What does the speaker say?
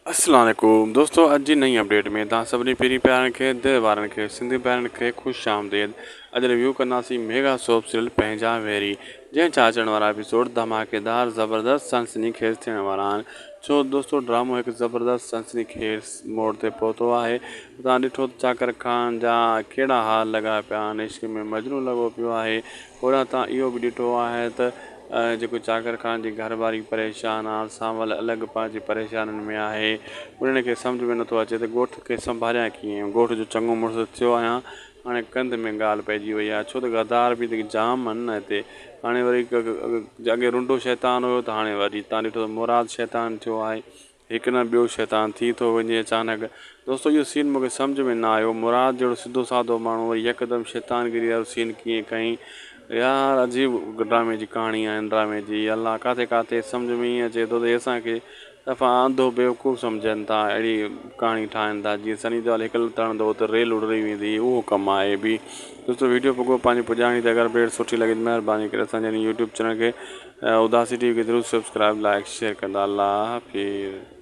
अस्सलाम वालेकुम दोस्तों, अॼु जी नई अपडेट में तव्हां सभिनी पहिरीं प्यारनि खे दिलि वारनि खे सिंधी प्यारनि खे ख़ुशि आमदेद। अॼु रिव्यू कंदासीं मेगा सोप सीरियल पंहिंजा वेरी, जंहिं छा अचण वारा एपिसोड धमाकेदार ज़बरदस्त सनसनी खेज़ थियण वारा आहिनि। छो दोस्तों, ड्रामो हिकु ज़बरदस्त सनसनी खेज़ मोड़ ते पहुतो आहे। तव्हां ॾिठो त चाकर खान जा कहिड़ा हाल लॻा पिया आहिनि, इश्क में मजनू लॻो पियो आहे। होॾां तव्हां इहो बि ॾिठो आहे त जेको चाकर खान जी घरवारी परेशान आहे, सांवल अलॻि पंहिंजी परेशानियुनि में आहे। उन्हनि खे सम्झ में नथो अचे त ॻोठ खे संभालियां कीअं। ॻोठ जो चङो मुड़ुसु थियो आहियां, हाणे कंध में ॻाल्हि पइजी वई आहे, छो त गद्दार बि जाम आहिनि न हिते। हाणे वरी अॻे रुंडो शैतान हुयो त हाणे वरी तव्हां ॾिठो त मुराद शैतान थियो आहे। हिकु न ॿियो शैतान थी थो वञे अचानक। दोस्तों, इहो सीन मूंखे सम्झ में न आयो। मुराद जहिड़ो सिधो साधो माण्हू वरी यकदमि शैतानगिरी वारो सीन कीअं कई यार। अजीब ड्रामे जी कहाणी आहे ड्रामे जी। अलाह काथे काथे सम्झ में ईअं अचे थो त असांखे दफ़ा अंधो बेवकूफ़ सम्झनि था, अहिड़ी कहाणी ठाहिनि था। जीअं सनी देओल हिकु लथणंदो त रेल उॾड़ी वेंदी, उहो कमु आहे बि। दोस्तों, वीडियो पोइ पंहिंजी पुॼाणी त अगरि भेट सुठी लॻे त महिरबानी करे असांजे यूट्यूब चैनल खे उदासी टीवी खे ज़रूरु सब्सक्राइब लाइक शेयर कंदा। अलाह हाफ़िज़।